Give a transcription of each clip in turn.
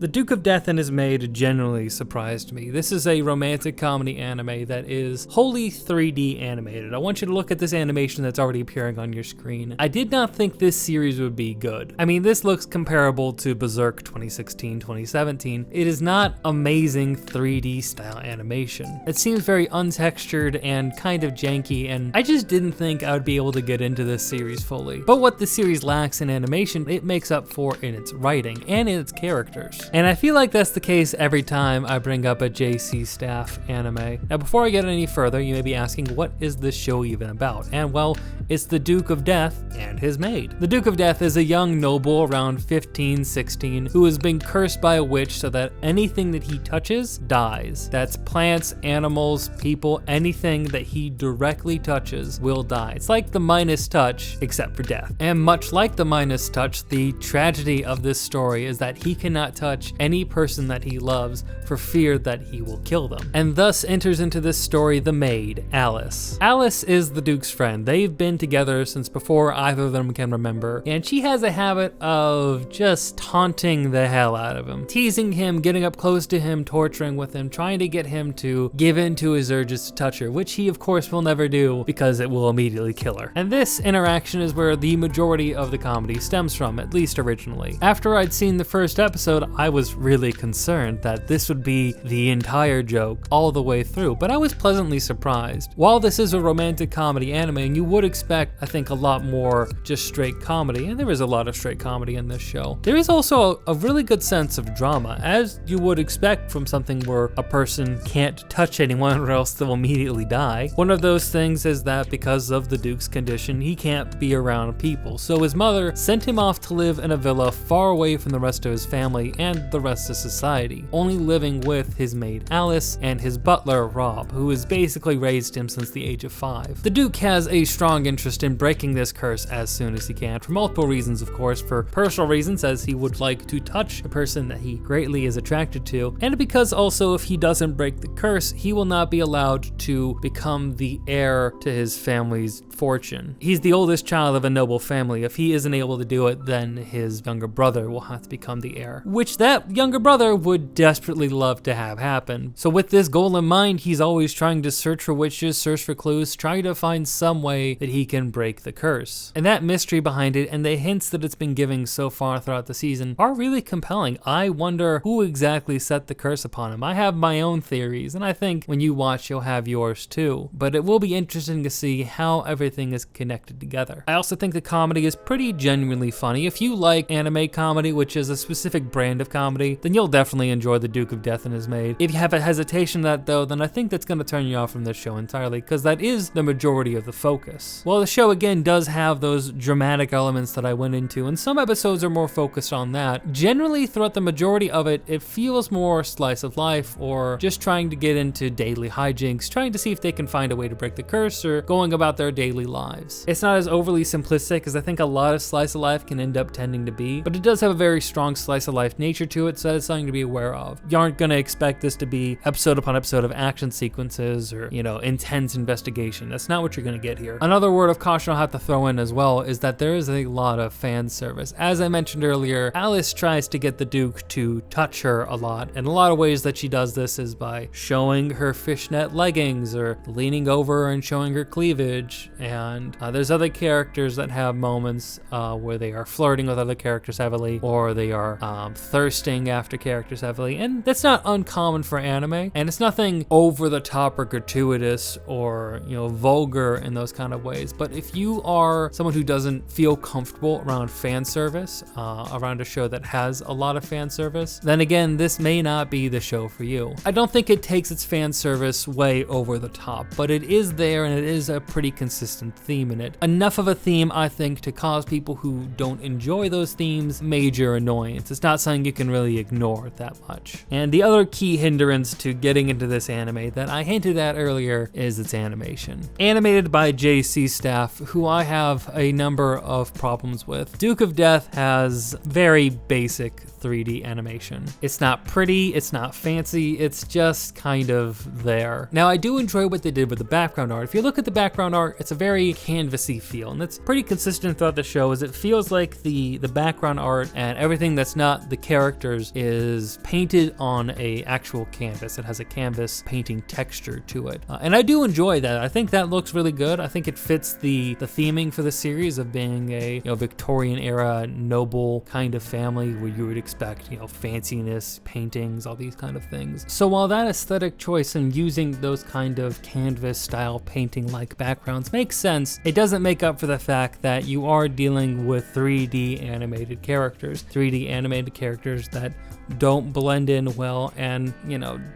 The Duke of Death and His Maid genuinely surprised me. This is a romantic comedy anime that is wholly 3D animated. I want you to look at this animation that's already appearing on your screen. I did not think this series would be good. I mean, this looks comparable to Berserk 2016, 2017. It is not amazing 3D style animation. It seems very untextured and kind of janky, and I just didn't think I would be able to get into this series fully. But what the series lacks in animation, it makes up for in its writing and in its characters. And I feel like that's the case every time I bring up a JC staff anime. Now, before I get any further, you may be asking, what is this show even about? And well, it's the Duke of Death and his maid. The Duke of Death is a young noble around 15, 16 who has been cursed by a witch so that anything that he touches dies. That's plants, animals, people, anything that he directly touches will die. It's like the Midas touch, except for death. And much like the Midas touch, the tragedy of this story is that he cannot touch any person that he loves for fear that he will kill them. And thus enters into this story the maid, Alice. Alice is the Duke's friend. They've been together since before either of them can remember, and she has a habit of just taunting the hell out of him, teasing him, getting up close to him, torturing with him, trying to get him to give in to his urges to touch her, which he of course will never do because it will immediately kill her. And this interaction is where the majority of the comedy stems from, at least originally. After I'd seen the first episode, I was really concerned that this would be the entire joke all the way through, but I was pleasantly surprised. While this is a romantic comedy anime, and you would expect, I think, a lot more just straight comedy, and there is a lot of straight comedy in this show, there is also a really good sense of drama, as you would expect from something where a person can't touch anyone or else they'll immediately die. One of those things is that because of the Duke's condition, he can't be around people, so his mother sent him off to live in a villa far away from the rest of his family and the rest of society, only living with his maid Alice and his butler Rob, who has basically raised him since the age of 5. The Duke has a strong interest in breaking this curse as soon as he can, for multiple reasons, of course. For personal reasons, as he would like to touch a person that he greatly is attracted to, and because also if he doesn't break the curse, he will not be allowed to become the heir to his family's fortune. He's the oldest child of a noble family. If he isn't able to do it, then his younger brother will have to become the heir, which that younger brother would desperately love to have happen. So with this goal in mind, he's always trying to search for witches, search for clues, trying to find some way that he can break the curse. And that mystery behind it and the hints that it's been giving so far throughout the season are really compelling. I wonder who exactly set the curse upon him. I have my own theories, and I think when you watch, you'll have yours too. But it will be interesting to see how everything is connected together. I also think the comedy is pretty genuinely funny. If you like anime comedy, which is a specific brand of comedy, then you'll definitely enjoy The Duke of Death and His Maid. If you have a hesitation to that though, then I think that's going to turn you off from this show entirely, because that is the majority of the focus. While the show again does have those dramatic elements that I went into, and some episodes are more focused on that, generally throughout the majority of it, it feels more slice of life, or just trying to get into daily hijinks, trying to see if they can find a way to break the curse, or going about their daily lives. It's not as overly simplistic as I think a lot of slice of life can end up tending to be, but it does have a very strong slice of life nature to it, so that's something to be aware of. You aren't going to expect this to be episode upon episode of action sequences or, intense investigation. That's not what you're going to get here. Another word of caution I'll have to throw in as well is that there is a lot of fan service. As I mentioned earlier, Alice tries to get the Duke to touch her a lot, and a lot of ways that she does this is by showing her fishnet leggings or leaning over and showing her cleavage, and there's other characters that have moments where they are flirting with other characters heavily, or they are thirsting after characters heavily, and that's not uncommon for anime, and it's nothing over the top or gratuitous or vulgar in those kind of ways. But if you are someone who doesn't feel comfortable around fan service, around a show that has a lot of fan service, then again, this may not be the show for you. I don't think it takes its fan service way over the top, but it is there, and it is a pretty consistent theme in it. Enough of a theme, I think, to cause people who don't enjoy those themes major annoyance. It's not something you can really ignore that much. And the other key hindrance to getting into this anime that I hinted at earlier is its animation. Animated by JC staff who I have a number of problems with. Duke of Death has very basic 3D animation. It's not pretty, it's not fancy, it's just kind of there. Now, I do enjoy what they did with the background art. If you look at the background art, it's a very canvasy feel, and that's pretty consistent throughout the show, as it feels like the background art and everything that's not the characters is painted on a actual canvas. It has a canvas painting texture to it. And I do enjoy that. I think that looks really good. I think it fits the theming for the series of being a Victorian era noble kind of family where you would expect fanciness, paintings, all these kind of things. So while that aesthetic choice and using those kind of canvas style painting like backgrounds makes sense, it doesn't make up for the fact that you are dealing with 3D animated characters. 3D animated characters that don't blend in well and,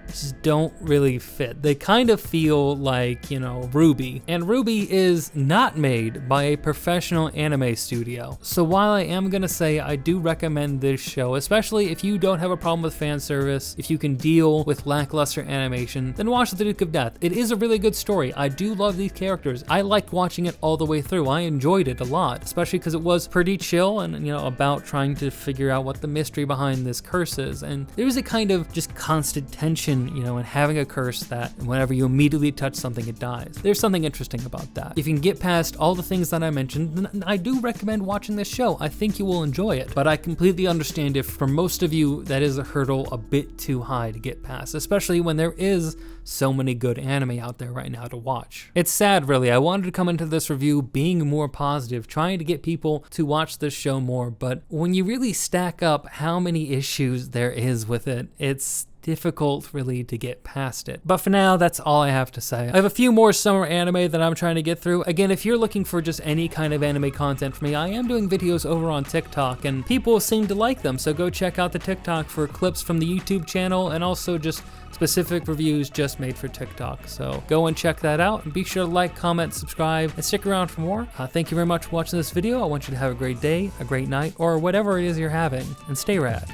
just don't really fit. They kind of feel like, RWBY. And RWBY is not made by a professional anime studio. So while I am gonna say I do recommend this show, especially if you don't have a problem with fan service, if you can deal with lackluster animation, then watch The Duke of Death. It is a really good story. I do love these characters. I liked watching it all the way through. I enjoyed it a lot, especially because it was pretty chill and, about trying to figure out what the mystery behind this curse is. And there was a kind of just constant tension, in having a curse that whenever you immediately touch something, it dies. There's something interesting about that. If you can get past all the things that I mentioned, then I do recommend watching this show. I think you will enjoy it, but I completely understand if for most of you that is a hurdle a bit too high to get past, especially when there is so many good anime out there right now to watch. It's sad, really. I wanted to come into this review being more positive, trying to get people to watch this show more, but when you really stack up how many issues there is with it, it's difficult really to get past it. But for now, that's all I have to say. I have a few more summer anime that I'm trying to get through. Again, if you're looking for just any kind of anime content from me, I am doing videos over on TikTok and people seem to like them, so go check out the TikTok for clips from the YouTube channel and also just specific reviews just made for TikTok. So go and check that out and be sure to like, comment, subscribe, and stick around for more. Thank you very much for watching this video. I want you to have a great day, a great night, or whatever it is you're having, and stay rad.